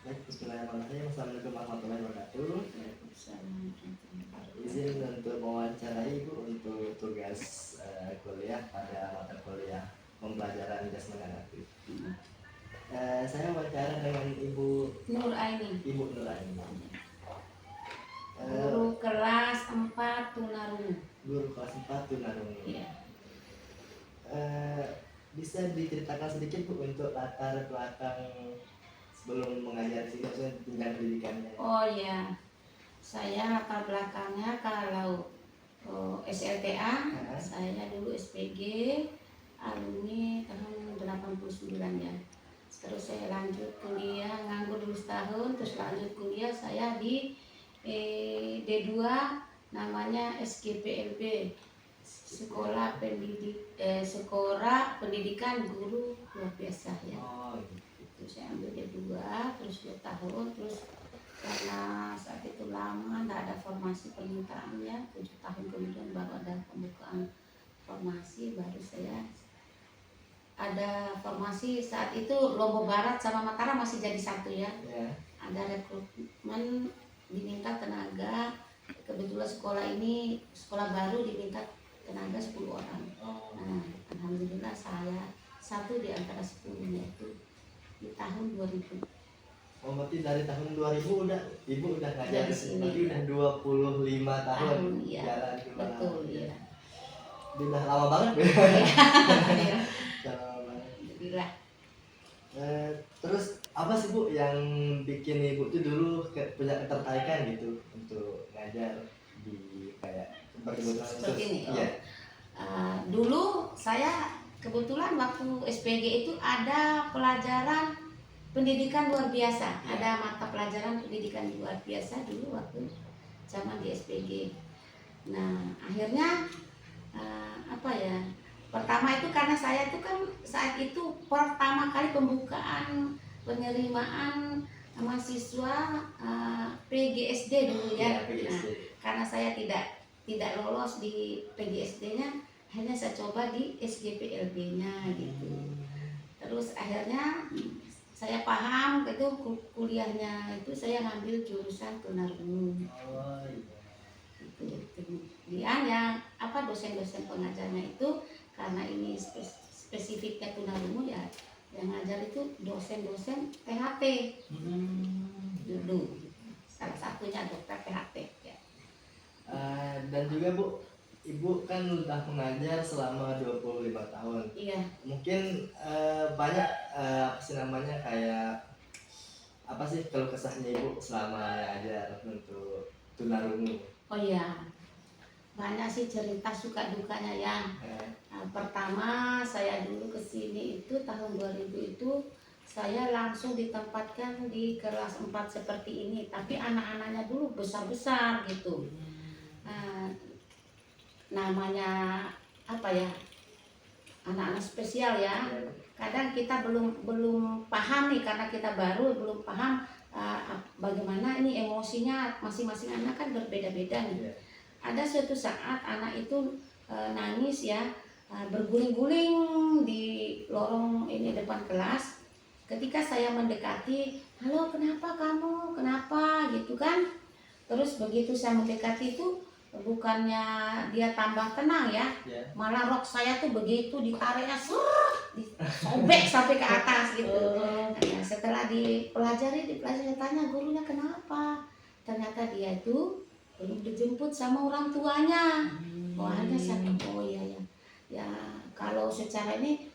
Baik, bismillahirrahmanirrahim. Assalamualaikum warahmatullahi wabarakatuh. Izin untuk mewawancarai Ibu untuk tugas kuliah pada mata kuliah pembelajaran jasmani aktif. Saya wawancara dengan Ibu Nur Aini. Ibu Nur Aini. Guru kelas 4 tunarungu. Guru kelas 4 tunarungu. Iya. Bisa diceritakan sedikit Bu untuk latar belakang sebelum mengajar di sini, maksudnya jenjang pendidikannya? Oh iya, saya latar belakangnya kalau SLTA, saya dulu SPG, alumni tahun 89 ya. Terus saya lanjut kuliah, nganggur dulu setahun, terus lanjut kuliah saya di D2, namanya SGPLB, Sekolah Pendidikan Guru Luar Biasa ya. Oh, gitu. Terus saya ambil D2, terus 2 tahun, terus karena saat itu lama tidak ada formasi permintaannya, 7 tahun kemudian baru ada pembukaan formasi, baru saya ada formasi. Saat itu Lombok Barat sama Mataram masih jadi satu ya. Ada rekrutmen, diminta tenaga, kebetulan sekolah ini sekolah baru, diminta tenaga 10 orang. Nah, alhamdulillah saya satu di antara 10-nya itu di tahun 2000. Oh, berarti dari tahun 2000 Ibu udah ngajar di sini. Berarti udah 25 tahun Ya, jalan ke betul ya. Udah lama banget ya. Iya. Lama banget. Alhamdulillah. Terus apa sih Bu yang bikin Ibu tuh dulu punya ketertarikan gitu untuk ngajar di kayak seperti ini? Iya. Dulu saya kebetulan waktu SPG itu ada pelajaran pendidikan luar biasa, ada mata pelajaran pendidikan luar biasa dulu waktu zaman di SPG. Nah, akhirnya pertama itu karena saya itu kan saat itu pertama kali pembukaan penerimaan mahasiswa PGSD dulu ya. Nah, karena saya tidak lolos di PGSD-nya, akhirnya saya coba di SGPLB-nya gitu. Terus akhirnya saya paham itu kuliahnya itu saya ngambil jurusan tunarungu. Oh, iya. Kemudian yang dosen-dosen pengajarnya itu karena ini spesifiknya tunarungu ya, yang ngajar itu dosen-dosen THT dulu. Salah satunya dokter THT ya. Dan juga Bu, Ibu kan udah mengajar selama 25 tahun. Iya. Mungkin banyak kayak apa sih kalau kesahnya Ibu selama ngajar untuk tunarungu? Oh iya, banyak sih cerita suka dukanya ya. Pertama saya dulu kesini itu tahun 2000 itu saya langsung ditempatkan di kelas 4 seperti ini, tapi anak-anaknya dulu besar-besar gitu. Namanya anak-anak spesial ya. Kadang kita belum paham nih, karena kita baru belum paham bagaimana ini emosinya masing-masing anak kan berbeda-beda nih. Ada suatu saat anak itu nangis ya, berguling-guling di lorong ini depan kelas. Ketika saya mendekati, halo kenapa kamu, kenapa gitu kan. Terus begitu saya mendekati itu, bukannya dia tambah tenang ya, malah rok saya tuh begitu ditariknya disobek sampai ke atas gitu. Nah, setelah dipelajari tanya gurunya kenapa, ternyata dia itu belum dijemput sama orang tuanya. Akhirnya saya oh iya ya kalau secara ini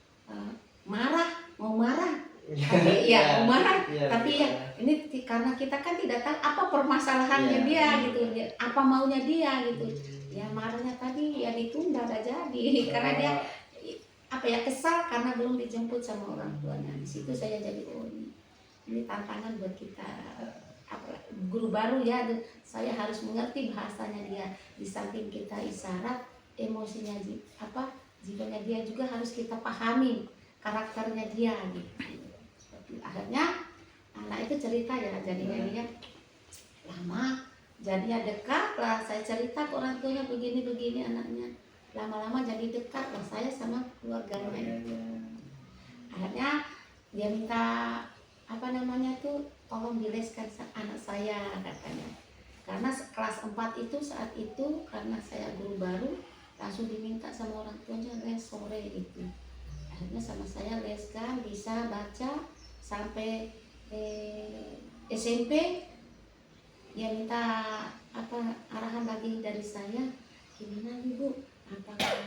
mau marah tapi ya marah, tapi ya ini karena kita kan tidak tahu apa permasalahannya dia gitu, apa maunya dia gitu. Ya marahnya tadi ya ditunda gak jadi karena dia kesal karena belum dijemput sama orang tuanya. Di situ saya jadi ini tantangan buat kita guru baru ya, saya harus mengerti bahasanya dia. Di samping kita isyarat, emosinya jiwanya dia juga harus kita pahami, karakternya dia gitu. Akhirnya anak itu cerita ya, jadinya dia lama jadinya dekat lah. Saya cerita ke orang tuanya begini anaknya, lama-lama jadi dekat lah saya sama keluarganya. Akhirnya dia minta tolong dileskan anak saya katanya. Karena kelas 4 itu saat itu karena saya guru baru langsung diminta sama orang tuanya les sore itu. Akhirnya sama saya leskan bisa baca sampai SMP. Dia minta apa arahan lagi dari saya, gimana nih Bu, apakah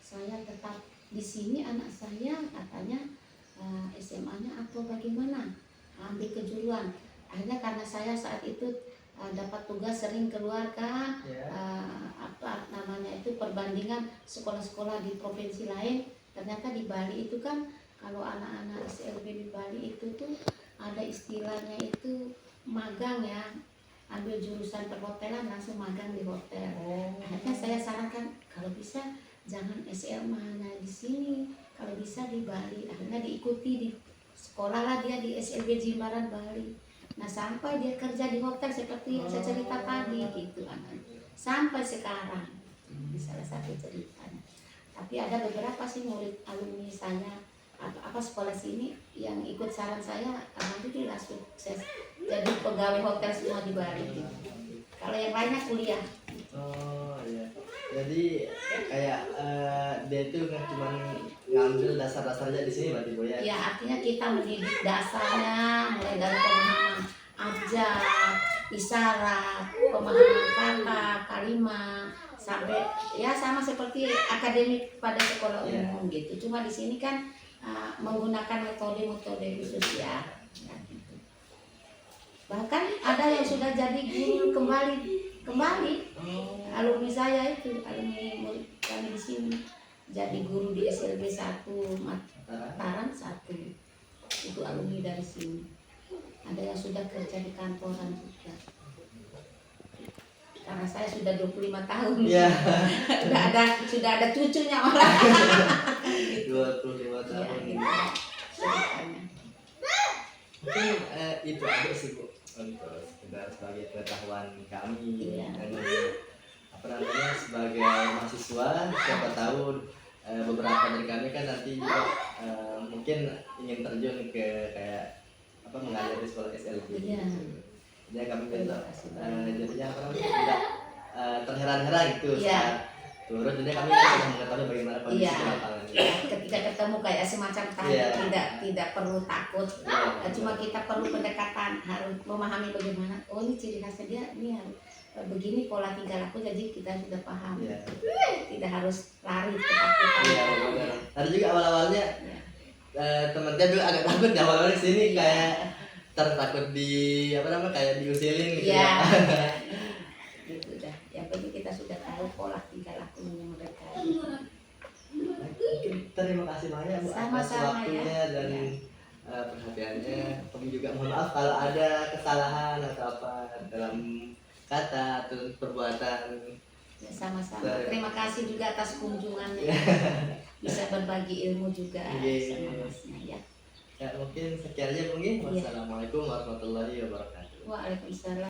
saya tetap di sini anak saya katanya SMA-nya atau bagaimana, ambil kejuruan. Akhirnya karena saya saat itu dapat tugas sering keluar kan, apa namanya itu perbandingan sekolah-sekolah di provinsi lain. Ternyata di Bali itu kan kalau anak-anak SLB di Bali itu tuh ada istilahnya itu magang ya, ambil jurusan perhotelan langsung magang di hotel. Akhirnya saya sarankan kalau bisa jangan SMA-nya di sini, kalau bisa di Bali. Akhirnya diikuti di sekolah lah dia di SLB Jimbaran Bali. Nah sampai dia kerja di hotel seperti yang saya cerita tadi gitu sampai sekarang. Ini salah satu ceritanya. Tapi ada beberapa sih murid alumni saya apa sekolah sini yang ikut saran saya, alhamdulillah sukses jadi pegawai hotel semua di Bali. Kalau yang lainnya kuliah. Oh iya. Jadi kayak dia itu kan cuma ngambil dasar-dasarnya di sini berarti Bu ya. Ya artinya kita mendidik dasarnya mulai dari pemahaman abjad, isyarat, pemahaman kata, kalimat, sampai ya sama seperti akademik pada sekolah umum gitu. Cuma di sini kan menggunakan metode-metode khusus ya. Gitu. Bahkan ada yang sudah jadi guru kembali alumni saya itu, alumni murid kami di sini jadi guru di SLB 1 Mataram 1 itu alumni dari sini. Ada yang sudah kerja di kantoran juga. Karena saya sudah 25 tahun. Iya. sudah ada cucunya malah. 25 tahun. Ya, gitu. Ceritanya. Mungkin itu aja sih Bu untuk sekedar sebagai pengetahuan kami. Iya. Dan apa namanya sebagai mahasiswa, siapa tahu beberapa dari kami kan nanti juga mungkin ingin terjun ke kayak apa mengajar di sekolah SLB. Iya. Jadi kami juga jadinya apa namanya tidak terheran-heran gitu saat turun. Jadi kami sudah mengetahui bagaimana kondisi di lapangan. Ketika ketemu kayak semacam tadi tidak perlu takut. Cuma kita perlu pendekatan, harus memahami bagaimana. Oh ini ciri khasnya dia, ini harus begini pola tingkah laku, jadi kita sudah paham. Tidak harus lari ketakutan. Iya benar. Tadi juga awal-awalnya teman-teman juga agak takut di awal-awal di sini kayak takut di apa namanya kayak diusilin gitu ya. Gitu dah. Yang penting kita sudah tahu pola tingkah lakunya mereka. Mungkin terima kasih banyak Bu atas waktunya dan perhatiannya. Kami juga mohon maaf kalau ada kesalahan atau apa dalam kata atau perbuatan. Ya, sama-sama. Terima kasih juga atas kunjungannya. Bisa berbagi ilmu juga sama Masnya ya. Ya mungkin sekian aja mungkin. Wassalamualaikum warahmatullahi wabarakatuh. Waalaikumsalam.